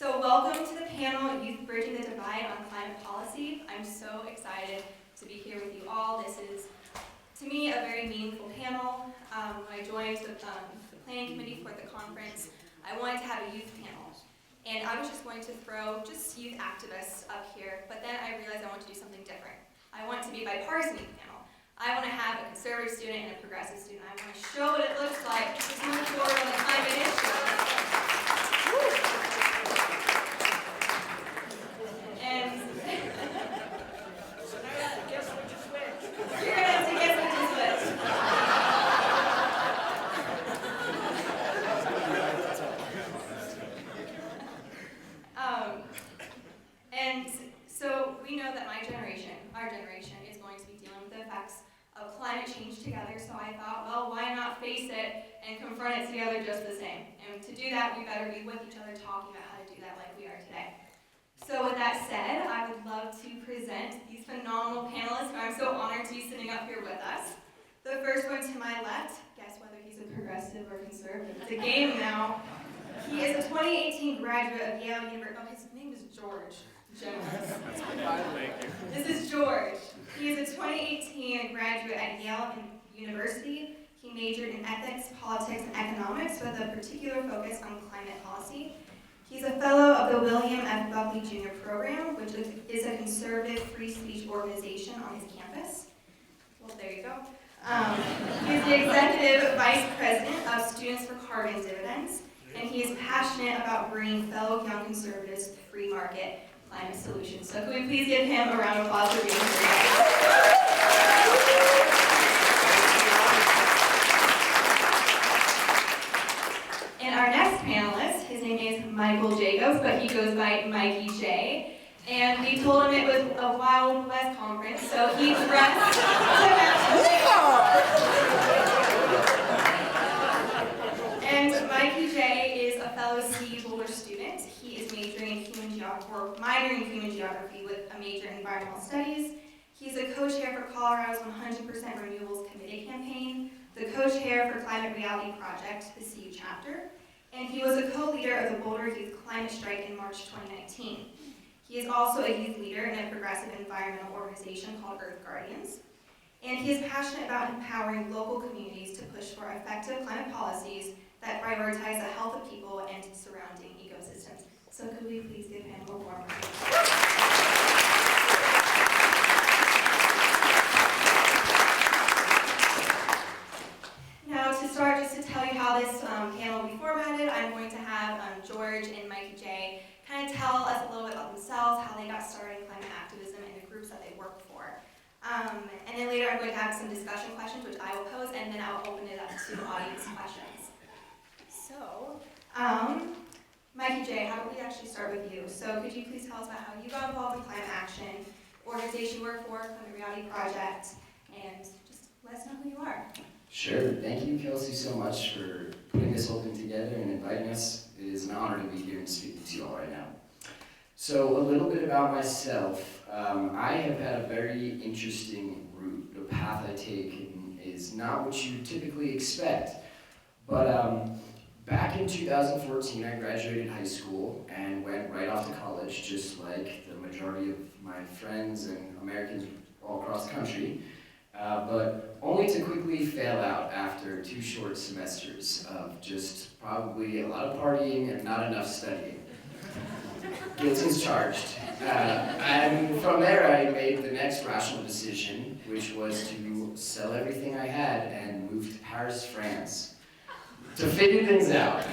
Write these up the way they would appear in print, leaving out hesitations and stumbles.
So welcome to the panel, Youth Bridging the Divide on Climate Policy. I'm so excited to be here with you all. This is, to me, a very meaningful panel. When I joined the planning committee for the conference, I wanted to have a youth panel. And I was just going to throw just youth activists up here, but then I realized I want to do something different. I want it to be a bipartisan youth panel. I want to have a conservative student and a progressive student. I want to show what it looks like to move forward on the climate issue. And so now you have to guess which is which. You're going to have to guess which is which. And so we know that my generation, our generation, is going to be dealing with the effects of climate change together. So I thought, well, why not face it and confront it together just the same? And to do that, we better be with each other talking about how to do that like we are today. So with that said, I would love to present these phenomenal panelists who I'm so honored to be sitting up here with us. The first one to my left, guess whether he's a progressive or conservative. It's a game now. He is a 2018 graduate of Yale University. Oh, his name is George Gemelas. This is George. He is a 2018 graduate at Yale University. He majored in ethics, politics, and economics with a particular focus on climate policy. He's a fellow of the William F. Buckley Jr. Program, which is a conservative free speech organization on his campus. Well, there you go. He's the executive vice president of Students for Carbon Dividends, and he is passionate about bringing fellow young conservatives to free market climate solutions. So could we please give him a round of applause for being here today? And our next panelist, his name is Michael Jacobs, but he goes by Mikey J. And we told him it was a Wild West conference, so he dressed to match. And Mikey J is a fellow Boulder student. He is minoring in human geography with a major in environmental studies. He's a co-chair for Colorado's 100% Renewables Committee campaign, the co-chair for Climate Reality Project, the CU chapter, and he was a co-leader of the Boulder Youth Climate Strike in March 2019. He is also a youth leader in a progressive environmental organization called Earth Guardians, and he is passionate about empowering local communities to push for effective climate policies that prioritize the health of people and surrounding ecosystems. So could we please give him a warm round? Now to start, just to tell you how this panel will be formatted, I'm going to have George and Mikey J kind of tell us a little bit about themselves, how they got started in climate activism and the groups that they work for. And then later I'm going to have some discussion questions, which I will pose, and then I'll open it up to audience questions. So, Mikey J, how about we actually start with you? So could you please tell us about how you got involved in climate action, organization you work for, Climate Reality Project, and just let us know who you are. Sure. Thank you, Kelsey, so much for putting this whole thing together and inviting us. It is an honor to be here and speaking to you all right now. So a little bit about myself. I have had a very interesting route. The path I take is not what you typically expect. But back in 2014, I graduated high school and went right off to college, just like the majority of my friends and Americans all across the country. But only to quickly fail out after 2 short semesters of just probably a lot of partying and not enough studying. Guilty as charged. And from there I made the next rational decision, which was to sell everything I had and move to Paris, France, to figure things out.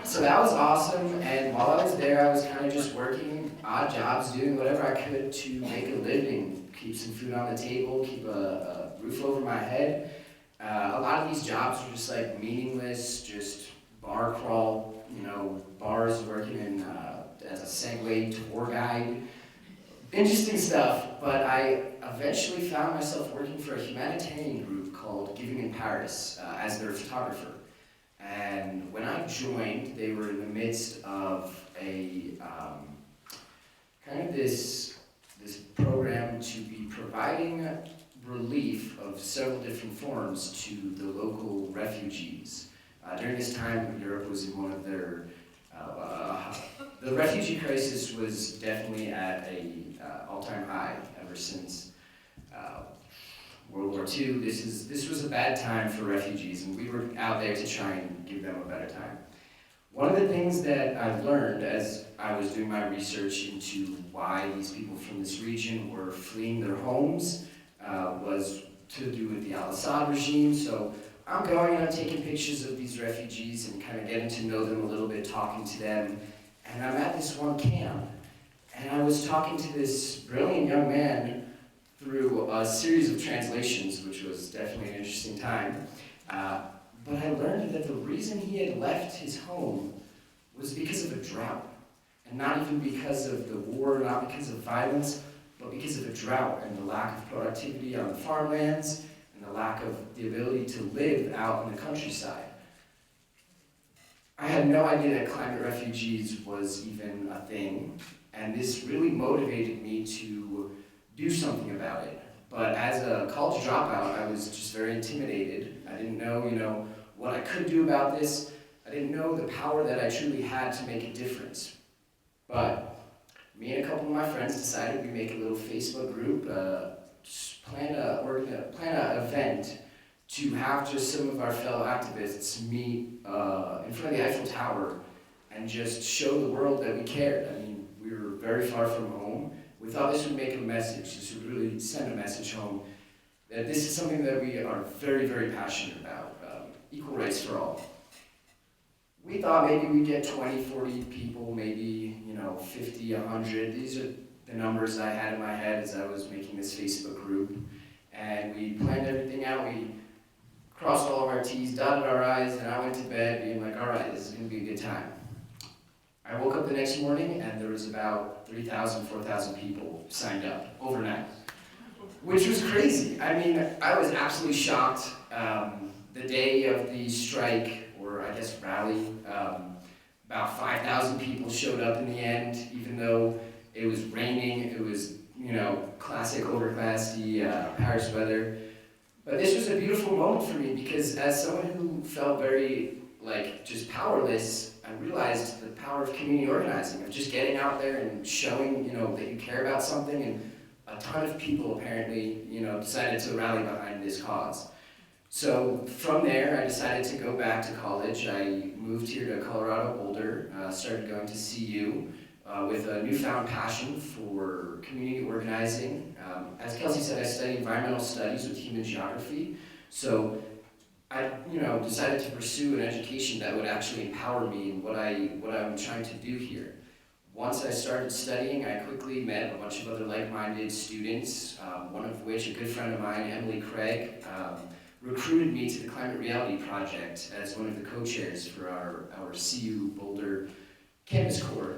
So that was awesome, and while I was there I was kind of just working odd jobs, doing whatever I could to make a living, keep some food on the table, keep a roof over my head. A lot of these jobs were just like meaningless, just bar crawl, bars, working in as a Segway tour guide. Interesting stuff, but I eventually found myself working for a humanitarian group called Giving in Paris as their photographer. And when I joined, they were in the midst of a kind of this program to be providing relief of several different forms to the local refugees. During this time, Europe was in one of their The refugee crisis was definitely at a all-time high ever since World War II. This was a bad time for refugees, and we were out there to try and give them a better time. One of the things that I've learned as I was doing my research into why these people from this region were fleeing their homes was to do with the Al-Assad regime. So I'm going and I'm taking pictures of these refugees and kind of getting to know them a little bit, talking to them. And I'm at this one camp, and I was talking to this brilliant young man through a series of translations, which was definitely an interesting time. But I learned that the reason he had left his home was because of a drought. And not even because of the war, not because of violence, but because of a drought and the lack of productivity on the farmlands and the lack of the ability to live out in the countryside. I had no idea that climate refugees was even a thing, and this really motivated me to do something about it. But as a college dropout, I was just very intimidated. I didn't know, what I could do about this. I didn't know the power that I truly had to make a difference. But me and a couple of my friends decided we'd make a little Facebook group, plan an event to have just some of our fellow activists meet in front of the Eiffel Tower and just show the world that we cared. I mean, we were very far from home. We thought this would make a message, this would really send a message home that this is something that we are very, very passionate about, equal rights for all. We thought maybe we'd get 20, 40 people, maybe 50, 100. These are the numbers I had in my head as I was making this Facebook group. And we planned everything out. We crossed all of our T's, dotted our I's, and I went to bed being like, all right, this is going to be a good time. I woke up the next morning and there was about 3,000, 4,000 people signed up overnight, which was crazy. I mean, I was absolutely shocked. The day of the strike, or I guess rally, about 5,000 people showed up in the end, even though it was raining. It was, classic overcasty Paris weather. But this was a beautiful moment for me because as someone who felt very, just powerless, I realized the power of community organizing, of just getting out there and showing, that you care about something. And a ton of people apparently, decided to rally behind this cause. So from there, I decided to go back to college. I moved here to Colorado, Boulder, started going to CU with a newfound passion for community organizing. As Kelsey said, I studied environmental studies with human geography. So I, decided to pursue an education that would actually empower me in what I'm trying to do here. Once I started studying, I quickly met a bunch of other like-minded students, one of which, a good friend of mine, Emily Craig, recruited me to the Climate Reality Project as one of the co-chairs for our CU Boulder Campus Corps.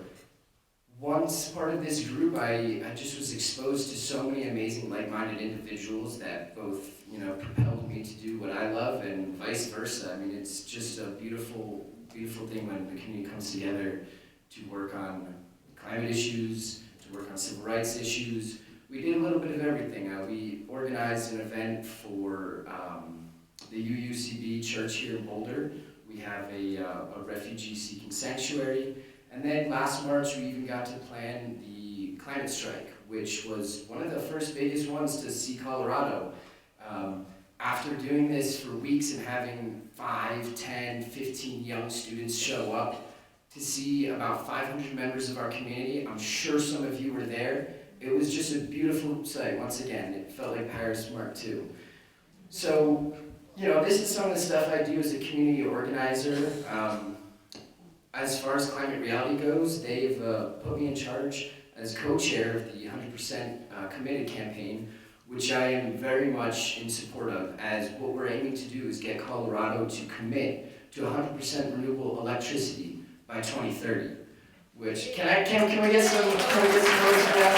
Once part of this group, I just was exposed to so many amazing like-minded individuals that both, propelled me to do what I love and vice versa. I mean, it's just a beautiful, beautiful thing when the community comes together to work on climate issues, to work on civil rights issues. We did a little bit of everything. We organized an event for the UUCB church here in Boulder. We have a refugee-seeking sanctuary. And then last March, we even got to plan the climate strike, which was one of the first biggest ones to see Colorado. After doing this for weeks and having 5, 10, 15 young students show up to see about 500 members of our community, I'm sure some of you were there. It was just a beautiful sight. Once again, it felt like Paris Mark II. So, this is some of the stuff I do as a community organizer. As far as Climate Reality goes, they've put me in charge as co-chair of the 100% Committed campaign, which I am very much in support of, as what we're aiming to do is get Colorado to commit to 100% renewable electricity by 2030. Which, can we get some noise for that?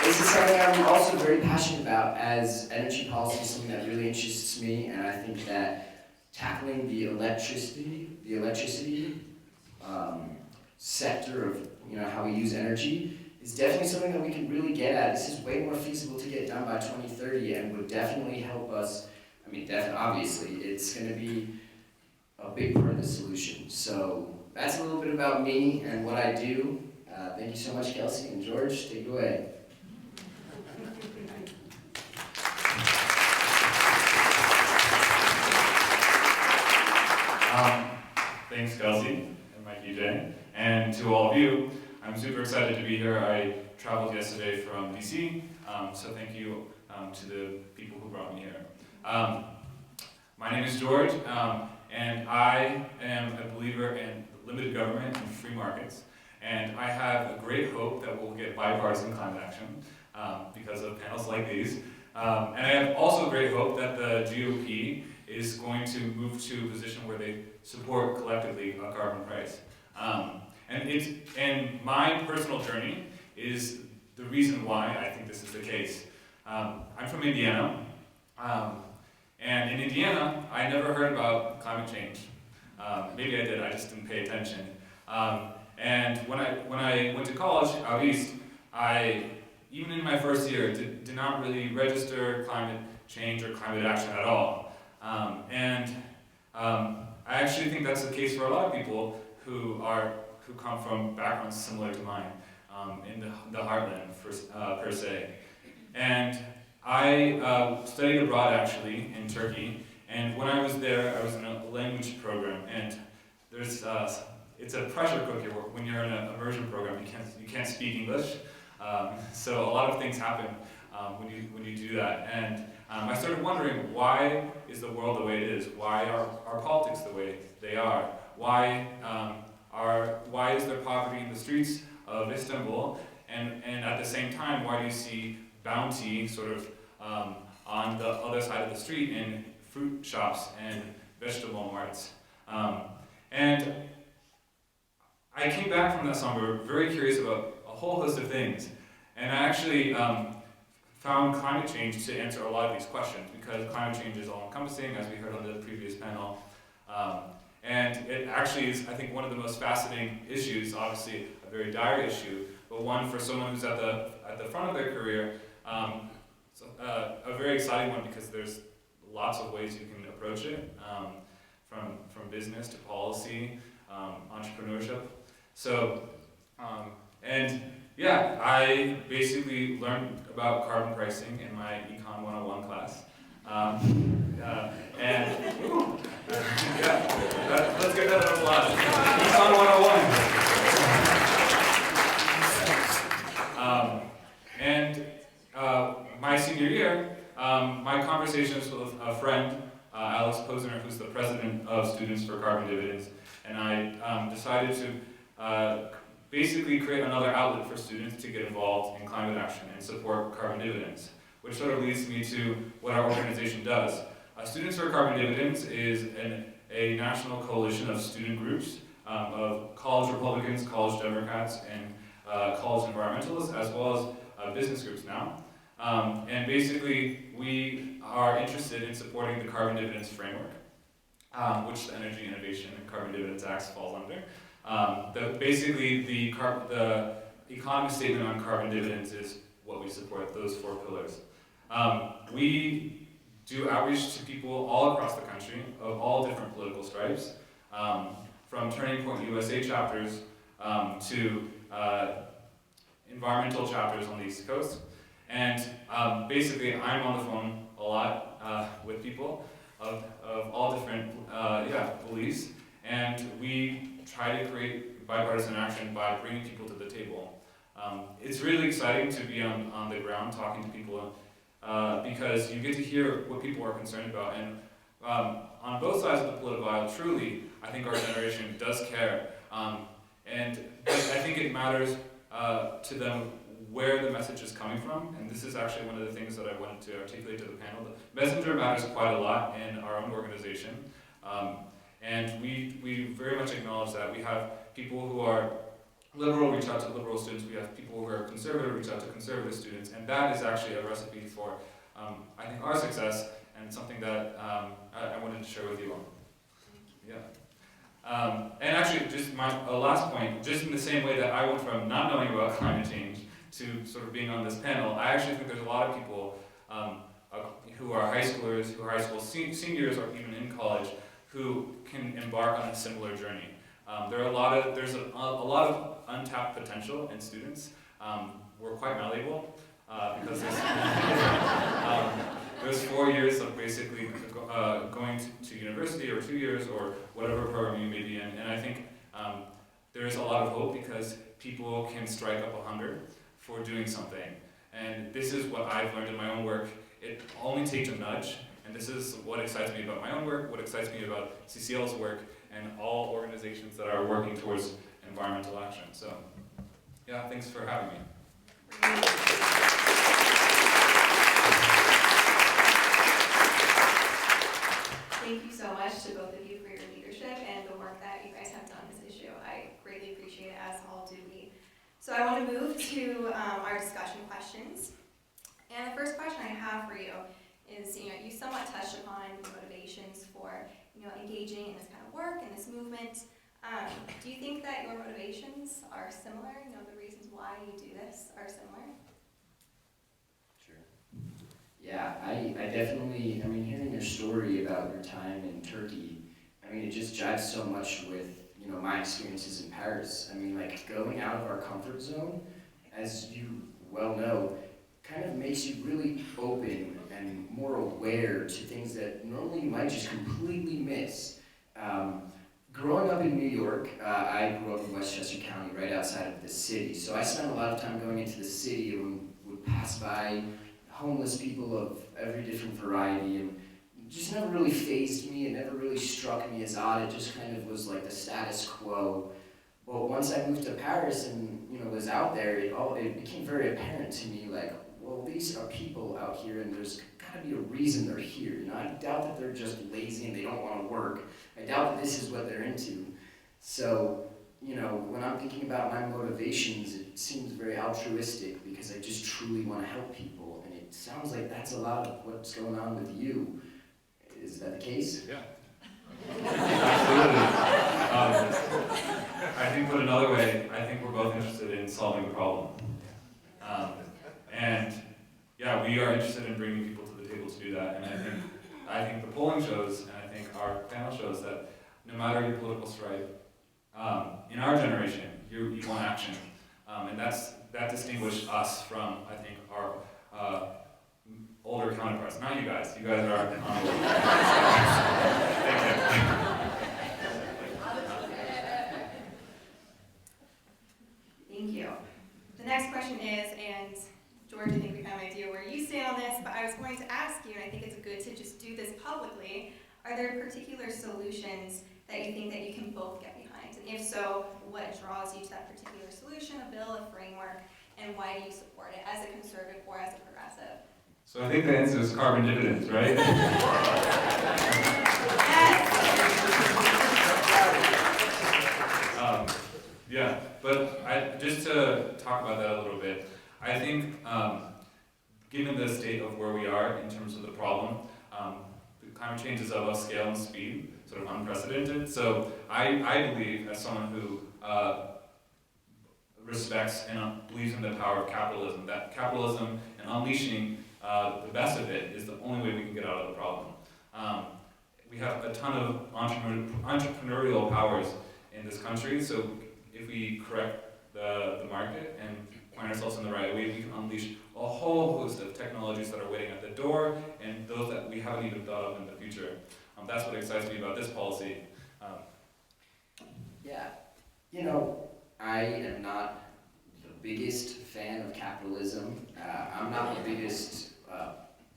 This is something I'm also very passionate about, as energy policy is something that really interests me, and I think that tackling the electricity sector of how we use energy is definitely something that we can really get at. This is way more feasible to get done by 2030 and would definitely help us. I mean, obviously, it's going to be a big part of the solution. So that's a little bit about me and what I do. Thank you so much, Kelsey and George. Take it away. Thanks, Kelsey and Mikey J. And to all of you, I'm super excited to be here. I traveled yesterday from DC, so thank you to the people who brought me here. My name is George, and I am a believer in limited government and free markets. And I have a great hope that we'll get bipartisan climate action because of panels like these. And I have also great hope that the GOP is going to move to a position where they support collectively a carbon price. And my personal journey is the reason why I think this is the case. I'm from Indiana, and in Indiana, I never heard about climate change. Maybe I did, I just didn't pay attention. And when I went to college out east, even in my first year, did not really register climate change or climate action at all. I actually think that's the case for a lot of people who come from backgrounds similar to mine, in the heartland per se. And I studied abroad actually in Turkey, and when I was there, I was in a language program, and it's a pressure cooker when you're in an immersion program. You can't speak English, so a lot of things happen when you do that. And I started wondering, why is the world the way it is? Why are our politics the way they are? Why is there poverty in the streets of Istanbul? And at the same time, why do you see bounty sort of on the other side of the street in fruit shops and vegetable marts? And I came back from that summer very curious about a whole host of things. And I actually found climate change to answer a lot of these questions, because climate change is all-encompassing, as we heard on the previous panel. And it actually is, I think, one of the most fascinating issues, obviously a very dire issue, but one for someone who's at the front of their career, a very exciting one, because there's lots of ways you can approach it, from business to policy, entrepreneurship. So, and yeah, I basically learned about carbon pricing in my Econ 101 class. Let's get that out of the lot. Econ 101. My senior year, my conversations with a friend, Alex Posner, who's the president of Students for Carbon Dividends, and I decided to basically create another outlet for students to get involved in climate action and support carbon dividends, which sort of leads me to what our organization does. Students for Carbon Dividends is a national coalition of student groups of college Republicans, college Democrats, and college environmentalists, as well as business groups now. And basically, we are interested in supporting the carbon dividends framework, which the Energy Innovation and Carbon Dividends Act falls under. Basically, the economist statement on carbon dividends is what we support, those 4 pillars. We do outreach to people all across the country of all different political stripes, from Turning Point USA chapters to environmental chapters on the East Coast. And basically, I'm on the phone a lot with people of all different beliefs, and we try to create bipartisan action by bringing people to the table. It's really exciting to be on the ground talking to people because you get to hear what people are concerned about. And on both sides of the political aisle, truly, I think our generation does care. And I think it matters to them where the message is coming from. And this is actually one of the things that I wanted to articulate to the panel. The messenger matters quite a lot in our own organization. And we very much acknowledge that. We have people who are liberal reach out to liberal students. We have people who are conservative reach out to conservative students. And that is actually a recipe for, I think, our success, and something that I wanted to share with you all. Yeah. And actually, just my last point, just in the same way that I went from not knowing about climate change to sort of being on this panel, I actually think there's a lot of people who are high schoolers, who are high school seniors, or even in college, who can embark on a similar journey. There's a lot of untapped potential in students. We're quite malleable because there's 4 years of basically going to university, or 2 years, or whatever program you may be in. And I think there is a lot of hope because people can strike up a hunger for doing something. And this is what I've learned in my own work. It only takes a nudge, and this is what excites me about my own work, what excites me about CCL's work, and all organizations that are working towards environmental action. So, yeah, thanks for having me. Thank you so much to both of you for your leadership and the work that you guys have done on this issue. I greatly appreciate it, as all do we. So I want to move to our discussion questions. And the first question I have for you is, you somewhat touched upon the motivations for, engaging in this kind of work and this movement. Do you think that your motivations are similar? The reasons why you do this are similar? Sure. Yeah, I definitely, hearing your story about your time in Turkey, it just jives so much with, my experiences in Paris. Going out of our comfort zone, as you well know, kind of makes you really open and more aware to things that normally you might just completely miss. Growing up in New York, I grew up in Westchester County, right outside of the city, so I spent a lot of time going into the city and would pass by homeless people of every different variety, and it just never really fazed me. It never really struck me as odd. It just kind of was like the status quo. But once I moved to Paris and was out there, it became very apparent to me, like, well, these are people out here, and there's got to be a reason they're here. I doubt that they're just lazy and they don't want to work. I doubt that this is what they're into. So, when I'm thinking about my motivations, it seems very altruistic because I just truly want to help people, and it sounds like that's a lot of what's going on with you. Is that the case? Yeah. Absolutely. I think put another way, I think we're both interested in solving a problem. And yeah, we are interested in bringing people to the table to do that. And I think the polling shows, and I think our panel shows, that no matter your political stripe, in our generation, you want action. And that distinguished us from, I think, our older counterparts. Not you guys. You guys are on the Thank you. Thank you. The next question is, and George, I think we have an idea where you stand on this, but I was going to ask you, and I think it's good to just do this publicly, are there particular solutions that you think that you can both get behind? And if so, what draws you to that particular solution, a bill, a framework, and why do you support it as a conservative or as a progressive? So I think the answer is carbon dividends, right? Yeah, but just to talk about that a little bit, I think given the state of where we are in terms of the problem, the climate change is of a scale and speed, sort of unprecedented. So I believe, as someone who respects and believes in the power of capitalism, that capitalism and unleashing the best of it is the only way we can get out of the problem. We have a ton of entrepreneurial powers in this country, so if we correct the market and point ourselves in the right way, we can unleash a whole host of technologies that are waiting at the door and those that we haven't even thought of in the future. That's what excites me about this policy. Yeah, I am not the biggest fan of capitalism. I'm not the biggest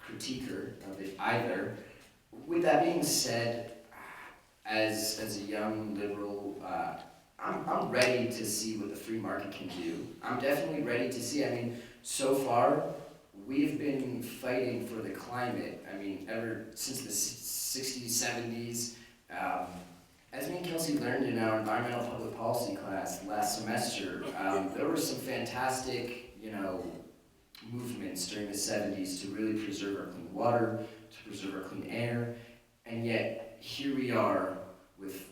critiquer of it either. With that being said, as a young liberal, I'm ready to see what the free market can do. I'm definitely ready to see. So far, we've been fighting for the climate. Ever since the 60s, 70s. As me and Kelsey learned in our environmental public policy class last semester, there were some fantastic, movements during the 70s to really preserve our clean water, to preserve our clean air, and yet here we are with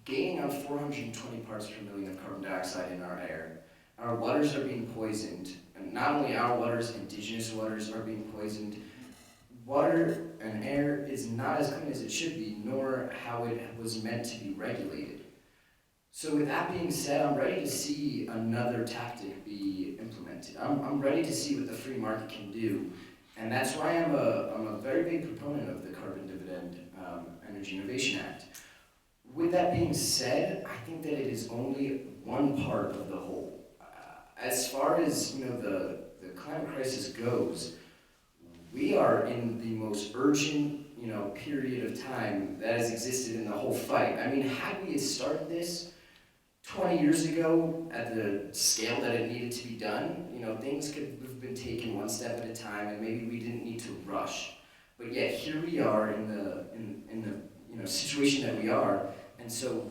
gaining on 420 parts per million of carbon dioxide in our air. Our waters are being poisoned, and not only our waters, indigenous waters are being poisoned. water and air is not as clean as it should be, nor how it was meant to be regulated. So with that being said, I'm ready to see another tactic be implemented. I'm ready to see what the free market can do. And that's why I'm a very big proponent of the Carbon Dividend Energy Innovation Act. With that being said, I think that it is only one part of the whole. As far as the climate crisis goes, we are in the most urgent period of time that has existed in the whole fight. I mean, had we started this 20 years ago at the scale that it needed to be done, things could have been taken one step at a time, and maybe we didn't need to rush. But yet here we are in the situation that we are, and so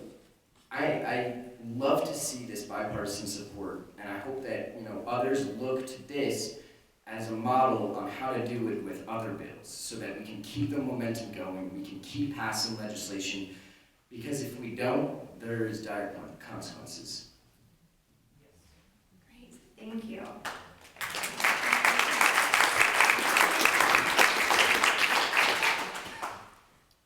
I love to see this bipartisan support, and I hope that others look to this as a model on how to do it with other bills, so that we can keep the momentum going, we can keep passing legislation, because if we don't, there is dire consequences. Great, thank you.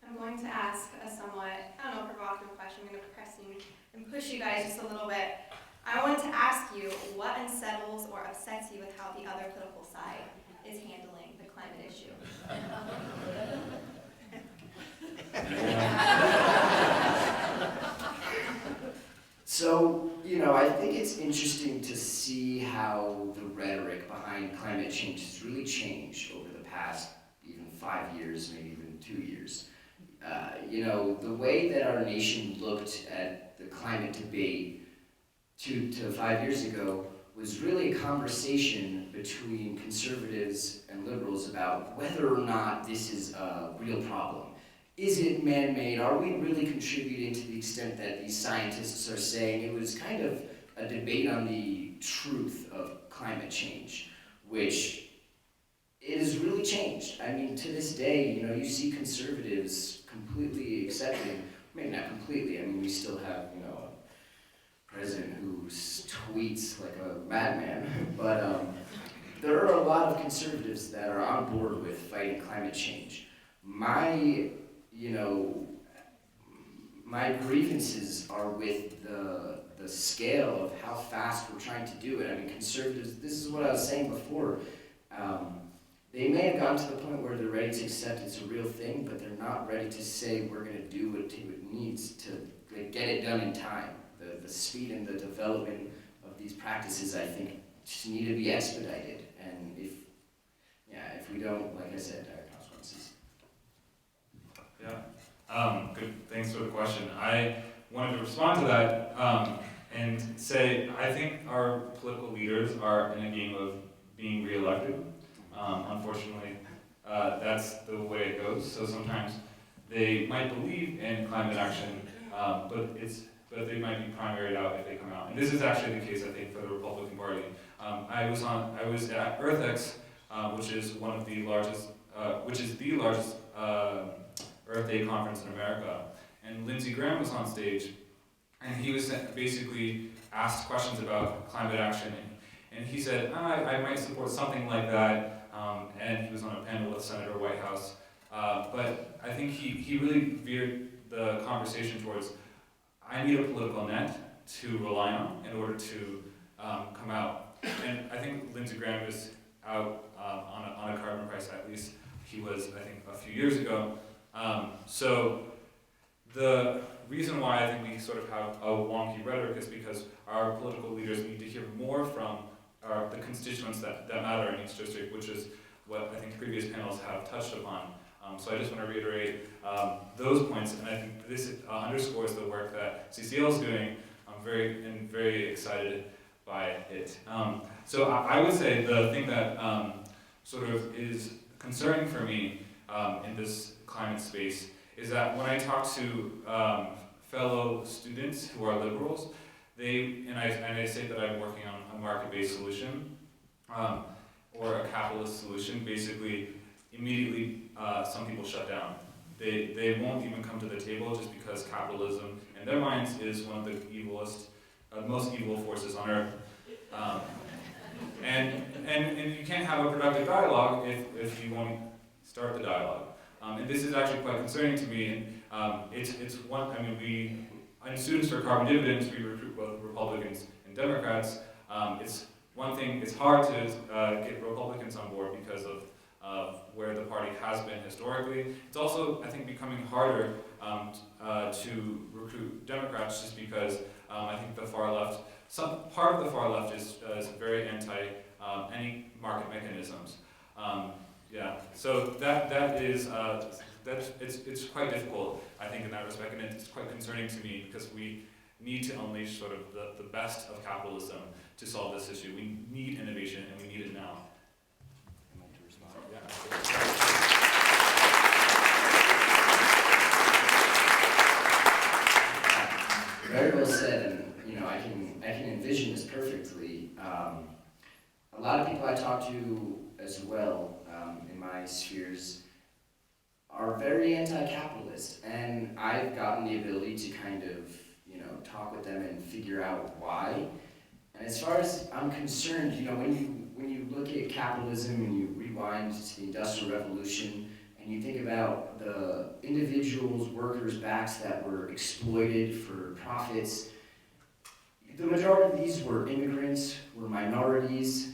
I'm going to ask a somewhat, provocative question. I'm going to press you and push you guys just a little bit. I want to ask you what unsettles or upsets you with how the other political side is handling the climate issue. So, I think it's interesting to see how the rhetoric behind climate change has really changed over the past even 5 years, maybe even 2 years. The way that our nation looked at the climate debate 2 to 5 years ago was really a conversation between conservatives and liberals about whether or not this is a real problem. Is it man-made? Are we really contributing to the extent that these scientists are saying? It was kind of a debate on the truth of climate change, which it has really changed. I mean, to this day, you see conservatives completely accepting, maybe not completely, I mean, we still have, a president who tweets like a madman, but there are a lot of conservatives that are on board with fighting climate change. My grievances are with the scale of how fast we're trying to do it. I mean, conservatives, this is what I was saying before, they may have gotten to the point where they're ready to accept it's a real thing, but they're not ready to say we're going to do what it needs to get it done in time. The speed and the development of these practices, I think, just need to be expedited. And if we don't, like I said, there are consequences. Yeah. Good. Thanks for the question. I wanted to respond to that and say I think our political leaders are in a game of being reelected. Unfortunately, that's the way it goes. So sometimes they might believe in climate action, but they might be primaried out if they come out. And this is actually the case, I think, for the Republican Party. I was at EarthX, which is the largest Earth Day conference in America, and Lindsey Graham was on stage, and he was basically asked questions about climate action, and he said, I might support something like that, and he was on a panel with Senator Whitehouse, but I think he really veered the conversation towards, I need a political net to rely on in order to come out, and I think Lindsey Graham is out on a carbon price, at least he was, I think, a few years ago. So the reason why I think we sort of have a wonky rhetoric is because our political leaders need to hear more from the constituents that matter in each district, which is what I think previous panels have touched upon. So I just want to reiterate those points, and I think this underscores the work that CCL is doing. I'm very excited by it. So I would say the thing that sort of is concerning for me in this climate space is that when I talk to fellow students who are liberals, I say that I'm working on a market-based solution or a capitalist solution. Basically, immediately some people shut down. They won't even come to the table just because capitalism, in their minds, is one of the most evil forces on earth. And you can't have a productive dialogue if you won't start the dialogue. And this is actually quite concerning to me. And it's one. I mean, we in Students for Carbon Dividends, we recruit both Republicans and Democrats. It's one thing. It's hard to get Republicans on board because of where the party has been historically. It's also, I think, becoming harder to recruit Democrats just because I think the far left, some part of the far left is very anti any market mechanisms. Yeah, so that is it's quite difficult, I think, in that respect, and it's quite concerning to me because we need to unleash sort of the best of capitalism to solve this issue. We need innovation, and we need it now. Very well said, and I can envision this perfectly. A lot of people I talk to as well in my spheres are very anti-capitalist, and I've gotten the ability to kind of talk with them and figure out why. And as far as I'm concerned, when you look at capitalism and you rewind to the Industrial Revolution, and you think about the individuals, workers' backs that were exploited for profits, the majority of these were immigrants, were minorities,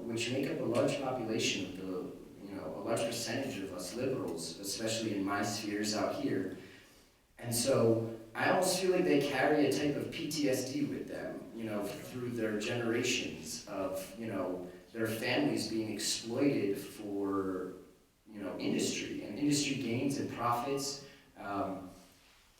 which make up a large population of a large percentage of us liberals, especially in my spheres out here. And so I almost feel like they carry a type of PTSD with them, through their generations of, their families being exploited for, industry and industry gains and profits,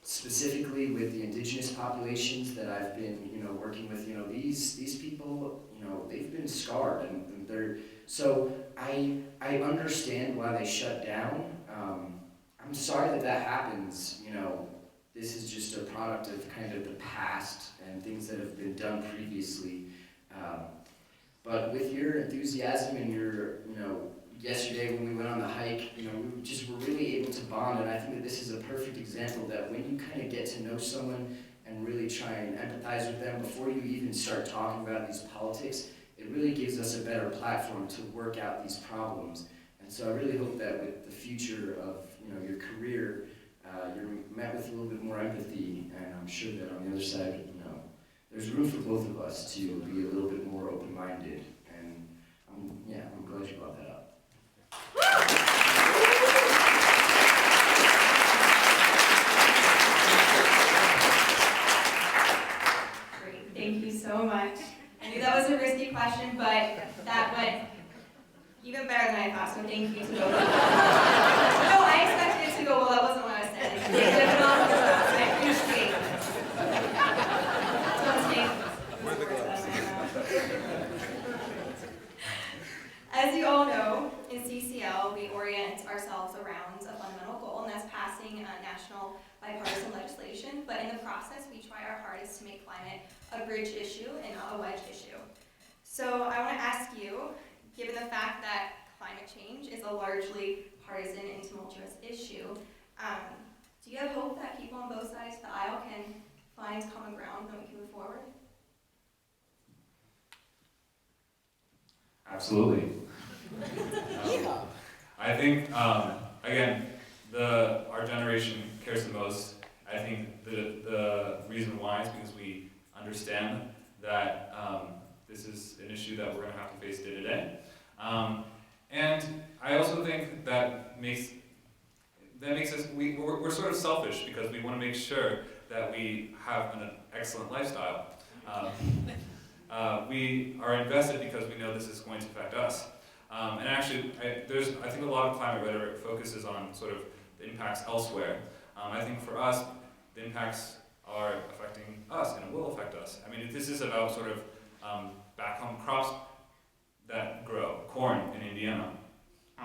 specifically with the indigenous populations that I've been, working with. These people, they've been scarred, and they're so I understand why they shut down. I'm sorry that happens. This is just a product of kind of the past and things that have been done previously. But with your enthusiasm and your, yesterday when we went on the hike, we just were really able to bond, and I think that this is a perfect example that when you kind of get to know someone and really try and empathize with them before you even start talking about these politics, it really gives us a better platform to work out these problems. And so I really hope that with the future of, your career, you're met with a little bit more empathy, and I'm sure that on the other side, there's room for both of us to be a little bit more open-minded, and I'm glad you brought that up. Great, thank you so much. I knew that was a risky question, but that went even better than I thought, so thank you to both of you. No, I expected it to go, well, that wasn't what I was saying. I appreciate it. As you all know, in CCL, we orient ourselves around a fundamental goal, and that's passing national bipartisan legislation. But in the process, we try our hardest to make climate a bridge issue and not a wedge issue. So I want to ask you, given the fact that climate change is a largely partisan and tumultuous issue, do you have hope that people on both sides of the aisle can find common ground and we can move forward? Absolutely. I think, again, our generation cares the most. I think the reason why is because we understand that this is an issue that we're going to have to face day to day. And I also think that makes us, we're sort of selfish because we want to make sure that we have an excellent lifestyle. We are invested because we know this is going to affect us. And actually, I think a lot of climate rhetoric focuses on sort of the impacts elsewhere. I think for us, the impacts are affecting us, and it will affect us. I mean, this is about sort of back home crops that grow, corn in Indiana.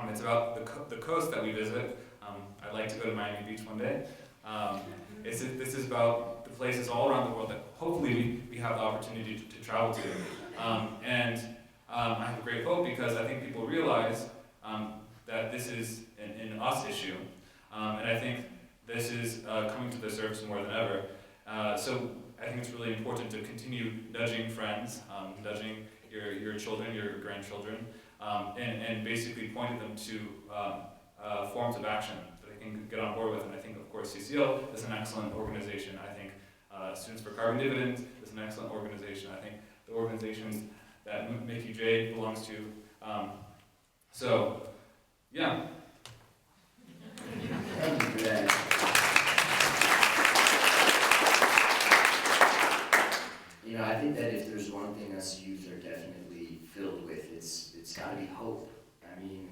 It's about the coast that we visit. I'd like to go to Miami Beach one day. This is about the places all around the world that hopefully we have the opportunity to travel to. And I have great hope because I think people realize that this is an us issue. And I think this is coming to the surface more than ever. So I think it's really important to continue nudging friends, nudging your children, your grandchildren, and basically pointing them to forms of action that they can get on board with. And I think, of course, CCL is an excellent organization. I think Students for Carbon Dividends is an excellent organization. I think the organizations that Mikey J belongs to. So, yeah. Thank you for that. You know, I think that if there's one thing us youth are definitely filled with, it's got to be hope. I mean,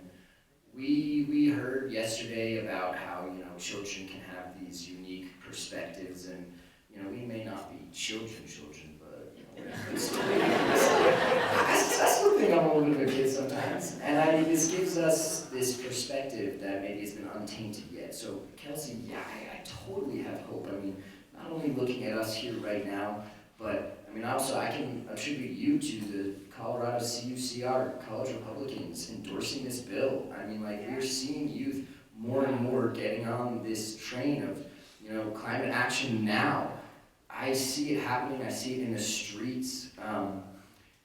we heard yesterday about how, you know, children can have these unique perspectives, and, you know, we may not be children, but, you know, I still think I'm a little bit of a kid sometimes. And this gives us this perspective that maybe has been untainted yet. So, Kelsey, yeah, I totally have hope. I mean, not only looking at us here right now, but I mean, also I can attribute you to the Colorado CUCR, College Republicans, endorsing this bill. I mean, like, we're seeing youth more and more getting on this train of, you know, climate action now. I see it happening. I see it in the streets.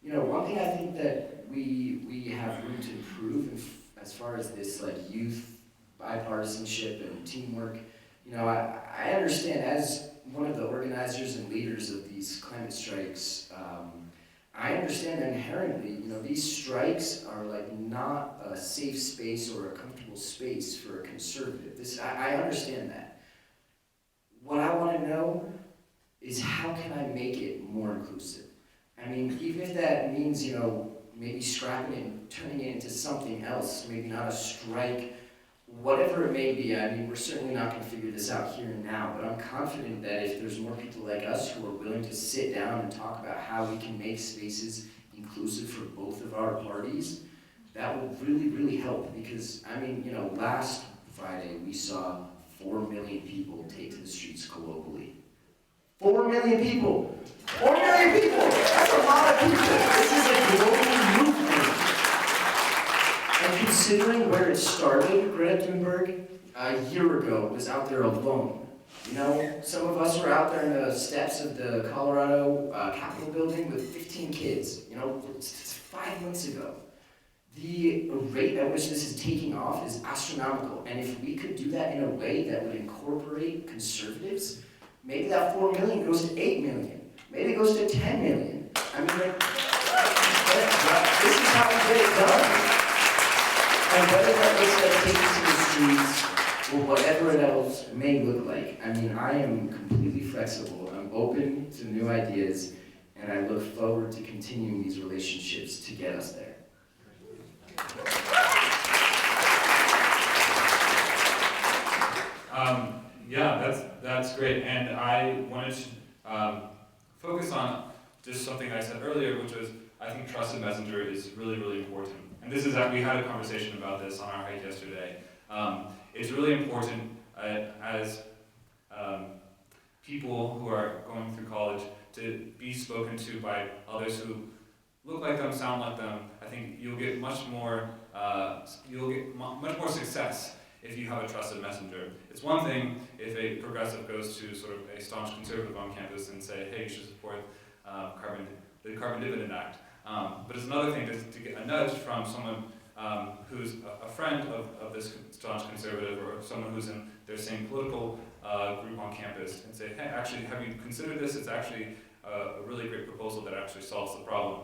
You know, one thing I think that we have room to improve as far as this, like, youth bipartisanship and teamwork. You know, I understand, as one of the organizers and leaders of these climate strikes, I understand that inherently, you know, these strikes are like not a safe space or a comfortable space for a conservative. I understand that. What I want to know is, how can I make it more inclusive? I mean, even if that means, you know, maybe scrapping it and turning it into something else, maybe not a strike, whatever it may be. I mean, we're certainly not going to figure this out here and now, but I'm confident that if there's more people like us who are willing to sit down and talk about how we can make spaces inclusive for both of our parties, that will really, really help. Because, I mean, you know, last Friday we saw 4 million people take to the streets globally. 4 million people! 4 million people! That's a lot of people! This is a global movement. And considering where it started, Greta Thunberg, a year ago, was out there alone. You know, some of us were out there in the steps of the Colorado Capitol building with 15 kids. You know, it's 5 months ago. The rate at which this is taking off is astronomical. And if we could do that in a way that would incorporate conservatives, maybe that 4 million goes to 8 million. Maybe it goes to 10 million. I mean, like, this is how we get it done. And whether that looks like taking to the streets or whatever it else may look like, I mean, I am completely flexible. I'm open to new ideas, and I look forward to continuing these relationships to get us there. Yeah, that's great. And I wanted to focus on just something I said earlier, which was, I think trusted messenger is really, really important. And this is that we had a conversation about this on our hike yesterday. It's really important as people who are going through college to be spoken to by others who look like them, sound like them. I think you'll get much more success if you have a trusted messenger. It's one thing if a progressive goes to sort of a staunch conservative on campus and say, hey, you should support the Carbon Dividend Act. But it's another thing to get a nudge from someone who's a friend of this staunch conservative, or someone who's in their same political group on campus, and say, hey, actually, have you considered this? It's actually a really great proposal that actually solves the problem.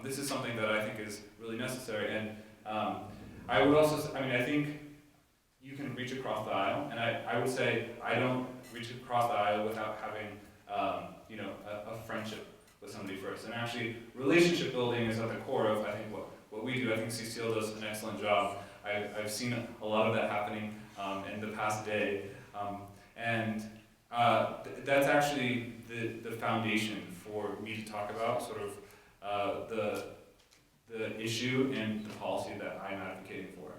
This is something that I think is really necessary. And I would also, I think you can reach across the aisle, and I would say I don't reach across the aisle without having a friendship with somebody first. And actually, relationship building is at the core of, I think, what we do. I think CCL does an excellent job. I've seen a lot of that happening in the past day. That's actually the foundation for me to talk about sort of the issue and the policy that I'm advocating for.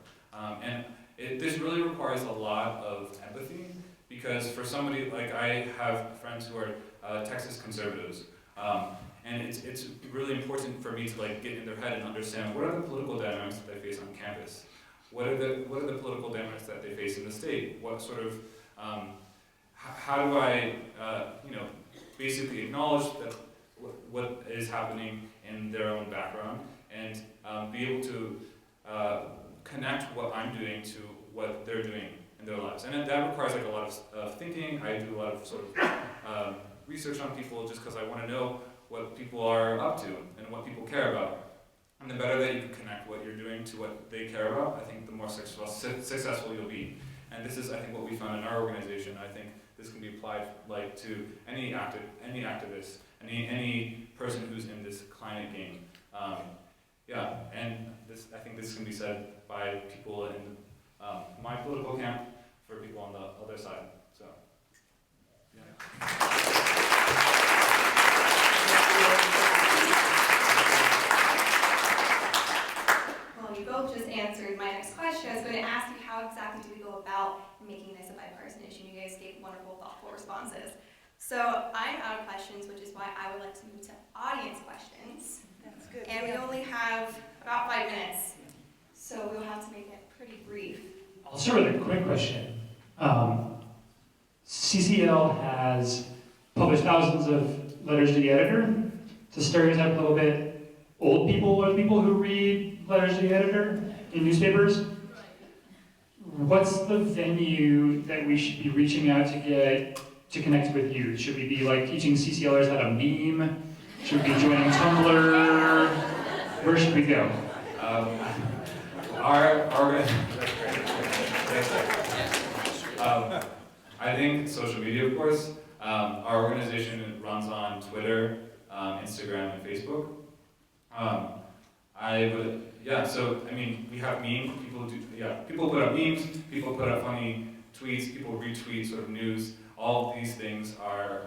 This really requires a lot of empathy, because for somebody, like, I have friends who are Texas conservatives, and it's really important for me to, like, get in their head and understand what are the political dynamics that they face on campus. What are the political dynamics that they face in the state? What sort of how do I basically acknowledge that what is happening in their own background, and be able to connect what I'm doing to what they're doing in their lives. And that requires like a lot of thinking. I do a lot of sort of research on people just because I want to know what people are up to and what people care about. And the better that you can connect what you're doing to what they care about, I think the more successful you'll be. And this is, I think, what we found in our organization. I think this can be applied like to any activist, any person who's in this climate game. Yeah, and I think this can be said by people in my political camp, for people on the other side. So, yeah. Well, you both just answered my next question. I was going to ask you how exactly do we go about making this a bipartisan issue? You guys gave wonderful, thoughtful responses. So I'm out of questions, which is why I would like to move to audience questions. That's good. And we only have about 5 minutes, so we'll have to make it pretty brief. I'll start with a quick question. CCL has published thousands of letters to the editor. To stereotype a little bit, old people are the people who read letters to the editor in newspapers. What's the venue that we should be reaching out to get to connect with youth? Should we be like teaching CCLers how to meme? Should we be joining Tumblr? Where should we go? I think social media, of course. Our organization runs on Twitter, Instagram, and Facebook. So I mean, we have memes. People put up memes. People put up funny tweets. People retweet sort of news. All of these things are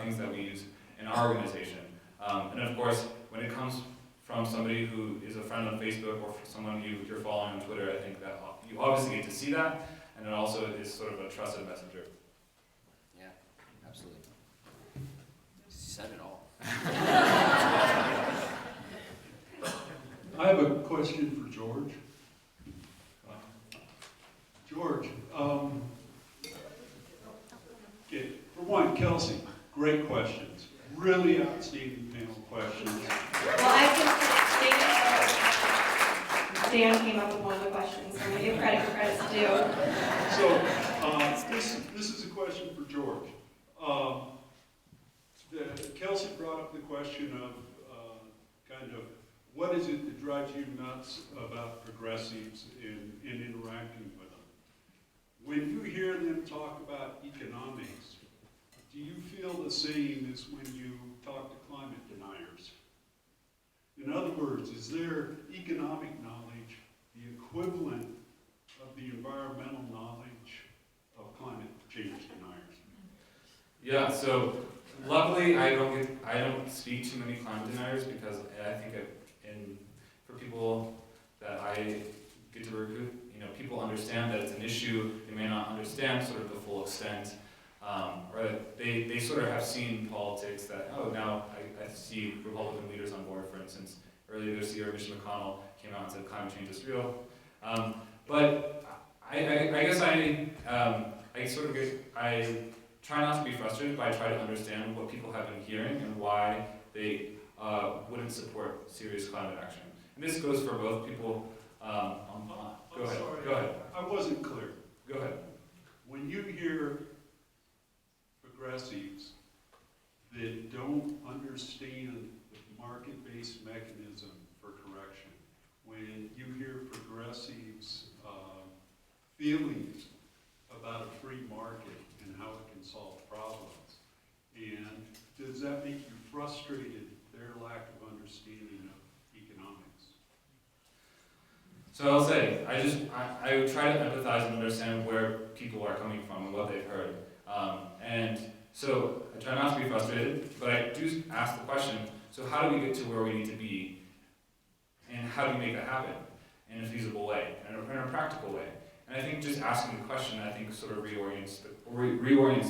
things that we use in our organization. And of course, when it comes from somebody who is a friend on Facebook or someone you're following on Twitter, I think that you obviously get to see that, and it also is sort of a trusted messenger. Yeah, absolutely. You said it all. I have a question for George. George, okay, for one, Kelsey, great questions. Really outstanding panel questions. Well, I think Dan came up with one of the questions, so I'm going to give credit where credit's due. So, this is a question for George. Kelsey brought up the question of kind of what is it that drives you nuts about progressives in interacting with them? When you hear them talk about economics, do you feel the same as when you talk to climate deniers? In other words, is their economic knowledge the equivalent of the environmental knowledge of climate change deniers? Yeah. So luckily, I don't speak to many climate deniers because I think for people that I get to recruit, people understand that it's an issue. They may not understand sort of the full extent. Or they sort of have seen politics that, now I see Republican leaders on board, for instance. Earlier this year, Mitch McConnell came out and said climate change is real. But I guess I try not to be frustrated, but I try to understand what people have been hearing and why they wouldn't support serious climate action. And this goes for both people. Go ahead. I wasn't clear. Go ahead. When you hear progressives that don't understand the market-based mechanism for correction, when you hear progressives' feelings about a free market and how it can solve problems, and does that make you frustrated, their lack of understanding of economics? So I'll say, I try to empathize and understand where people are coming from and what they've heard. And so I try not to be frustrated, but I do ask the question, so how do we get to where we need to be? And how do we make that happen in a feasible way, in a practical way? And I think just asking the question, I think sort of reorients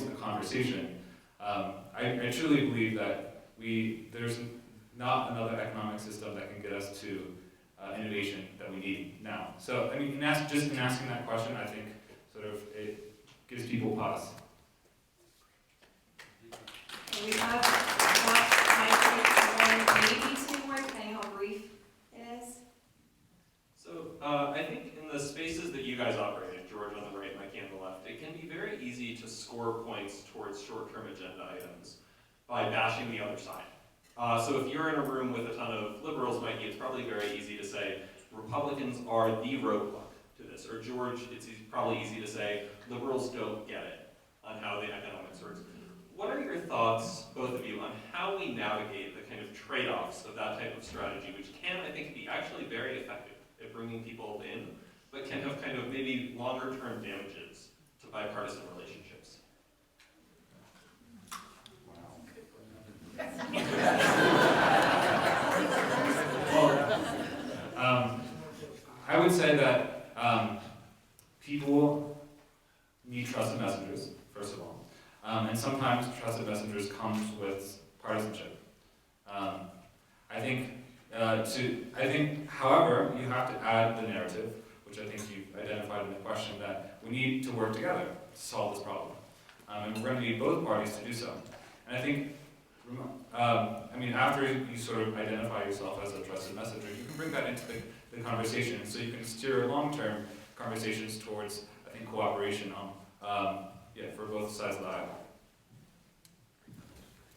the conversation. I truly believe that there's not another economic system that can get us to innovation that we need now. So, I mean, just in asking that question, I think sort of it gives people pause. We have about 5 minutes, maybe 2 more, depending how brief it is. So I think in the spaces that you guys easy to score points towards short-term agenda items by bashing the other side. So if you're in a room with a ton of liberals, Mikey, it's probably very easy to say, Republicans are the roadblock to this. Or George, it's probably easy to say, liberals don't get it on how the economics works. What are your thoughts, both of you, on how we navigate the kind of trade-offs of that type of strategy, which can, I think, be actually very effective at bringing people in, but can have kind of maybe longer-term damages to bipartisan relationships? Well, I would say that people need trusted messengers, first of all. And sometimes trusted messengers comes with partisanship. I think, however, you have to add the narrative, which I think you've identified in the question, that we need to work together to solve this problem. And we're going to need both parties to do so. And I think, after you sort of identify yourself as a trusted messenger, you can bring that into the conversation, so you can steer long-term conversations towards, I think, cooperation for both sides of the aisle.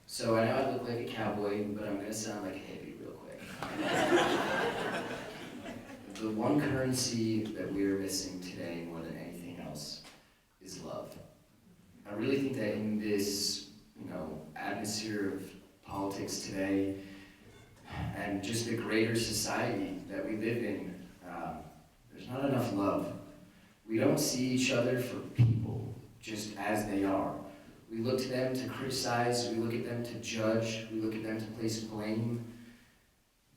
So I know I look like a cowboy, but I'm going to sound like a hippie real quick. The one currency that we are missing today more than anything else is love. I really think that in this, atmosphere of politics today, and just the greater society that we live in, there's not enough love. We don't see each other for people, just as they are. We look to them to criticize, we look at them to judge, we look at them to place blame.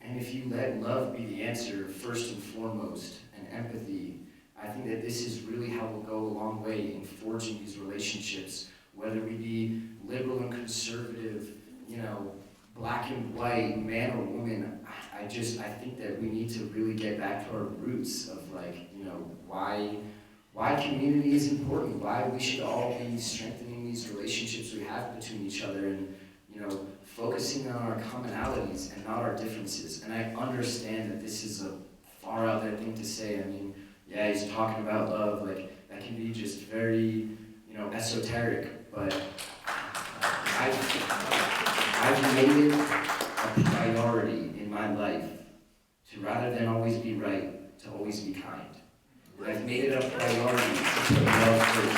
And if you let love be the answer, first and foremost, and empathy, I think that this is really how we'll go a long way in forging these relationships, whether we be liberal and conservative, black and white, man or woman. I think that we need to really get back to our roots of why community is important, why we should all be strengthening these relationships we have between each other, and focusing on our commonalities and not our differences. And I understand that this is a far out there thing to say. He's talking about love, that can be just very, esoteric, but I've made it a priority in my life to, rather than always be right, to always be kind. I've made it a priority to put love first.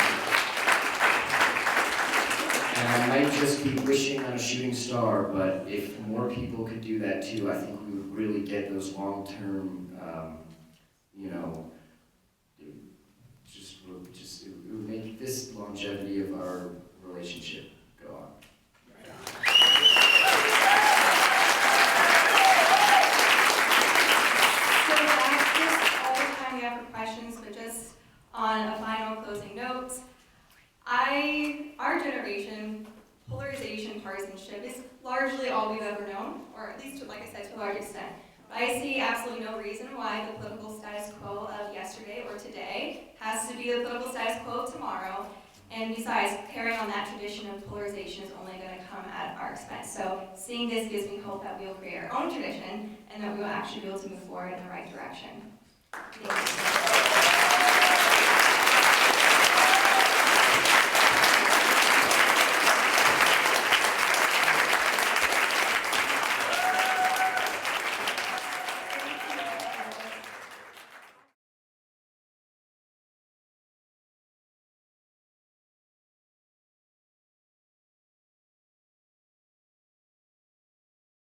And I might just be wishing on a shooting star, but if more people could do that too, I think we would really get those long-term, it would make this longevity of our relationship go on. So that's just all the time we have for questions, but just on a final closing note, our generation, polarization, partisanship is largely all we've ever known, or at least, like I said, to a large extent. I see absolutely no reason why the political status quo of yesterday or today has to be the political status quo of tomorrow. And besides, carrying on that tradition of polarization is only going to come at our expense. So seeing this gives me hope that we will create our own tradition and that we will actually be able to move forward in the right direction. Thank you.